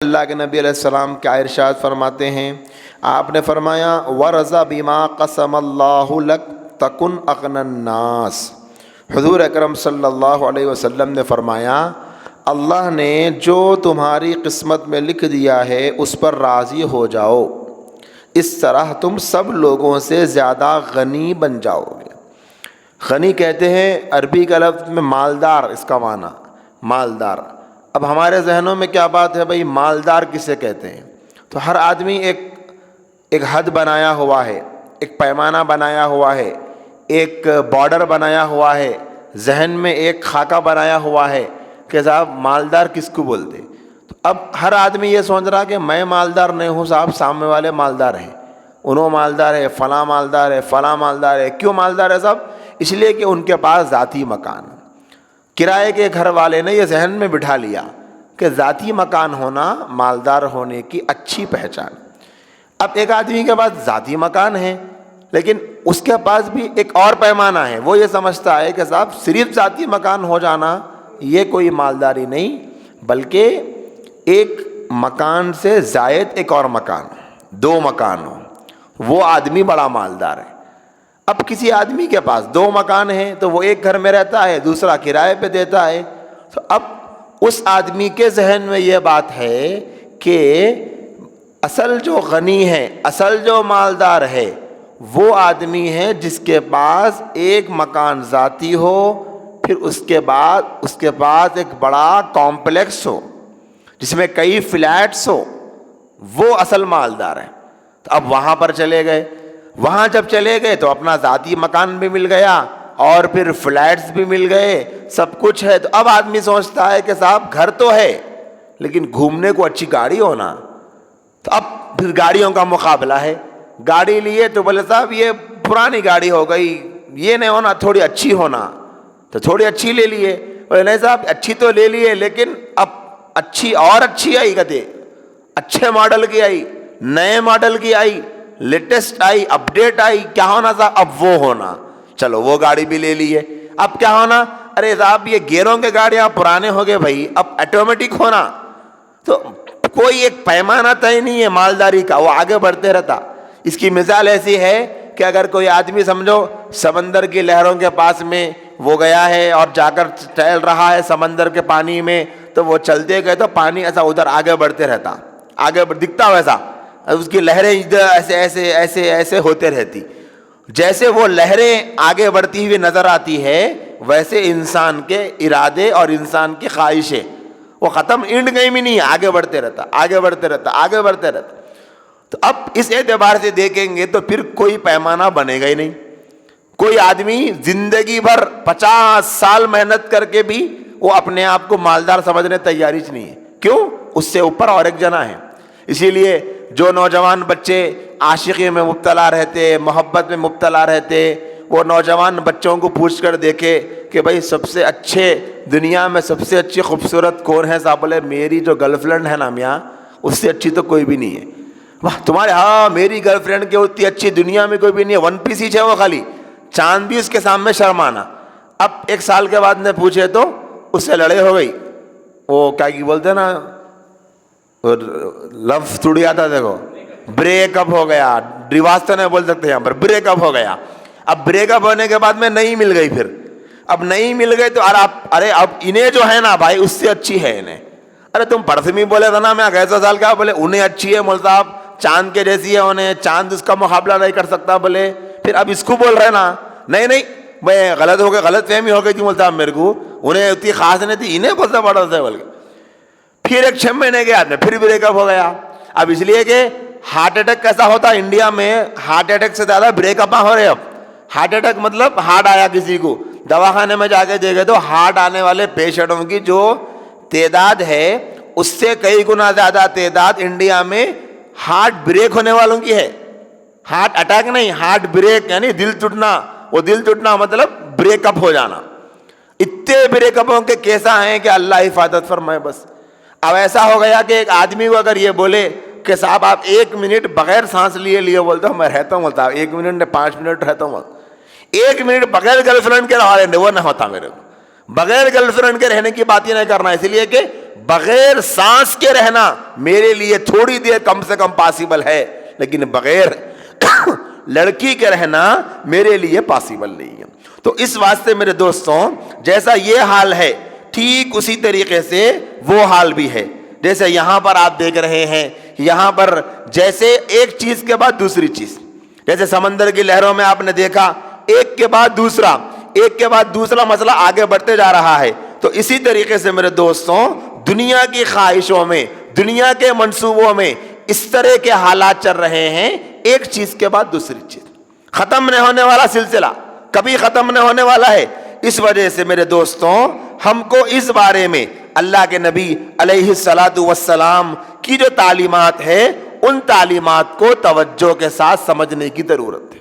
اللہ کے نبی علیہ السلام کیا ارشاد فرماتے ہیں؟ آپ نے فرمایا وَرَضَ بِمَا قَسَمَ اللَّهُ لَكَ تَكُنْ أَغْنَى النَّاسِ۔ حضور اکرم صلی اللہ علیہ وسلم نے فرمایا اللہ نے جو تمہاری قسمت میں لکھ دیا ہے اس پر راضی ہو جاؤ، اس طرح تم سب لوگوں سے زیادہ غنی بن جاؤ گے۔ غنی کہتے ہیں عربی کا لفظ میں مالدار، اس کا معنی مالدار۔ اب ہمارے ذہنوں میں کیا بات ہے بھائی، مالدار کسے کہتے ہیں؟ تو ہر آدمی ایک حد بنایا ہوا ہے، ایک پیمانہ بنایا ہوا ہے، ایک بارڈر بنایا ہوا ہے، ذہن میں ایک خاکہ بنایا ہوا ہے کہ صاحب مالدار کس کو بولتے۔ تو اب ہر آدمی یہ سوچ رہا کہ میں مالدار نہیں ہوں صاحب، سامنے والے مالدار ہیں، انہوں مالدار ہے، فلاں مالدار ہے، فلاں مالدار ہے۔ کیوں مالدار ہے صاحب؟ اس لیے کہ ان کے پاس ذاتی مکان ہے۔ کرائے کے گھر والے نے یہ ذہن میں بٹھا لیا کہ ذاتی مکان ہونا مالدار ہونے کی اچھی پہچان۔ اب ایک آدمی کے پاس ذاتی مکان ہے لیکن اس کے پاس بھی ایک اور پیمانہ ہے، وہ یہ سمجھتا ہے کہ صاحب صرف ذاتی مکان ہو جانا یہ کوئی مالداری نہیں، بلکہ ایک مکان سے زائد ایک اور مکان، دو مکان ہو، وہ آدمی بڑا مالدار ہے۔ اب کسی آدمی کے پاس دو مکان ہیں تو وہ ایک گھر میں رہتا ہے، دوسرا کرائے پہ دیتا ہے، تو اب اس آدمی کے ذہن میں یہ بات ہے کہ اصل جو غنی ہے، اصل جو مالدار ہے وہ آدمی ہے جس کے پاس ایک مکان ذاتی ہو، پھر اس کے پاس ایک بڑا کمپلیکس ہو جس میں کئی فلیٹس ہو، وہ اصل مالدار ہے۔ تو اب وہاں پر چلے گئے، وہاں جب چلے گئے تو اپنا ذاتی مکان بھی مل گیا اور پھر فلیٹس بھی مل گئے، سب کچھ ہے۔ تو اب آدمی سوچتا ہے کہ صاحب گھر تو ہے لیکن گھومنے کو اچھی گاڑی ہونا۔ تو اب پھر گاڑیوں کا مقابلہ ہے، گاڑی لیے تو بولے صاحب یہ پرانی گاڑی ہو گئی، یہ نہیں ہونا، تھوڑی اچھی ہونا، تو تھوڑی اچھی لے لیے۔ بولے نہیں صاحب اچھی تو لے لیے لیکن اب اچھی اور اچھی آئی، کہتے اچھے ماڈل کی آئی، نئے ماڈل کی آئی، لیٹسٹ آئی، اپڈیٹ آئی، کیا ہونا تھا اب وہ ہونا، چلو وہ گاڑی بھی لے لیے۔ اب کیا ہونا، ارے صاحب یہ گیئروں کے گاڑیاں پرانے ہو گئے بھائی، اب آٹومیٹک ہونا۔ تو کوئی ایک پیمانہ طے نہیں ہے مالداری کا، وہ آگے بڑھتے رہتا۔ اس کی مثال ایسی ہے کہ اگر کوئی آدمی سمجھو سمندر کی لہروں کے پاس میں وہ گیا ہے اور جا کر ٹہل رہا ہے سمندر کے پانی میں، تو وہ چلتے گئے تو پانی ایسا ادھر آگے بڑھتے رہتا، آگے دکھتا ویسا، اس کی لہریں ادھر ایسے ایسے ایسے ایسے ہوتے رہتی۔ جیسے وہ لہریں آگے بڑھتی ہوئی نظر آتی ہے ویسے انسان کے ارادے اور انسان کی خواہشیں وہ ختم اینڈ گئی بھی نہیں، آگے بڑھتے رہتا، آگے بڑھتے رہتا، آگے بڑھتے رہتا۔ تو اب اس اعتبار سے دیکھیں گے تو پھر کوئی پیمانہ بنے گا ہی نہیں۔ کوئی آدمی زندگی بھر 50 سال محنت کر کے بھی وہ اپنے آپ کو مالدار سمجھنے تیاری نہیں ہے، کیوں؟ اس سے اوپر اور ایک جنا ہے۔ اسی لیے جو نوجوان بچے عاشقی میں مبتلا رہتے، محبت میں مبتلا رہتے، وہ نوجوان بچوں کو پوچھ کر دیکھے کہ بھائی سب سے اچھے دنیا میں سب سے اچھی خوبصورت کون ہے؟ صاحب بولے میری جو گرل فرینڈ ہے نا میاں، اس سے اچھی تو کوئی بھی نہیں ہے۔ واہ تمہارے، ہاں میری گرل فرینڈ کی اتنی اچھی دنیا میں کوئی بھی نہیں ہے، ون پیس ہی ہے وہ، خالی چاند بھی اس کے سامنے شرمانا۔ اب 1 سال کے بعد نے پوچھے تو اس سے لڑے ہو گئی، وہ کیا کی بولتے نا، لفظ ٹوٹ گیا تھا، دیکھو بریک اپ ہو گیا، ڈیوارس تو نہیں بول سکتے یہاں پر، بریک اپ ہو گیا۔ اب بریک اپ ہونے کے بعد میں نہیں مل گئی، پھر اب نہیں مل گئی تو ارے اب انہیں جو ہے نا بھائی اس سے اچھی ہے انہیں، ارے تم پرسمی بولے تھا نا میں 1 سال کا، بولے انہیں اچھی ہے مول صاحب، چاند کے جیسی ہے انہیں، چاند اس کا مقابلہ نہیں کر سکتا، بولے پھر اب اس کو بول رہے نا، نہیں میں غلط ہو گئے، غلط فہمی ہو گئی تھی مول صاحب میرے کو، انہیں اتنی خاص نہیں تھی، انہیں بہت بڑا تھا بول کے۔ پھر 6 مہینے کے بعد میں پھر بریک اپ ہو گیا۔ اب اس لیے کہ ہارٹ اٹیک کیسا ہوتا ہے انڈیا میں، ہارٹ اٹیک سے زیادہ بریک اپ ہو رہے۔ اب ہارٹ اٹیک مطلب ہارٹ آیا کسی کو، دواخانے میں جا کے دیکھے تو ہارٹ آنے والے پیشنٹوں کی جو تعداد ہے اس سے کئی گنا زیادہ تعداد انڈیا میں ہارٹ بریک ہونے والوں کی ہے۔ ہارٹ اٹیک نہیں، ہارٹ بریک یعنی دل ٹوٹنا، وہ دل ٹوٹنا مطلب بریک اپ ہو جانا۔ اتنے بریک اپوں کے کیسا ہیں کہ اللہ حفاظت فرمائے بس۔ اب ایسا ہو گیا کہ ایک آدمی کو اگر یہ بولے کہ صاحب آپ 1 منٹ بغیر سانس لیے بولتا ہوں میں رہتا ہوں، بولتا 1 منٹ نہیں 5 منٹ رہتا ہوں، 1 منٹ بغیر گرل فرینڈ کے رہا وہ نہ ہوتا میرے کو، بغیر گرل فرینڈ کے رہنے کی بات ہی نہیں کرنا، اس لیے کہ بغیر سانس کے رہنا میرے لیے تھوڑی دیر کم سے کم پاسبل ہے، لیکن بغیر لڑکی کے رہنا میرے لیے پاسبل نہیں ہے۔ تو اس واسطے میرے دوستوں، جیسا یہ حال ہے ٹھیک اسی طریقے سے وہ حال بھی ہے۔ جیسے یہاں پر آپ دیکھ رہے ہیں، یہاں پر جیسے ایک چیز کے بعد دوسری چیز، جیسے سمندر کی لہروں میں آپ نے دیکھا ایک کے بعد دوسرا، ایک کے بعد دوسرا مسئلہ آگے بڑھتے جا رہا ہے، تو اسی طریقے سے میرے دوستوں دنیا کی خواہشوں میں، دنیا کے منصوبوں میں اس طرح کے حالات چل رہے ہیں، ایک چیز کے بعد دوسری چیز، ختم نہیں ہونے والا سلسلہ، کبھی ختم نہیں ہونے والا ہے۔ اس وجہ سے میرے دوستوں ہم کو اس بارے میں اللہ کے نبی علیہ الصلاۃ والسلام کی جو تعلیمات ہے، ان تعلیمات کو توجہ کے ساتھ سمجھنے کی ضرورت ہے۔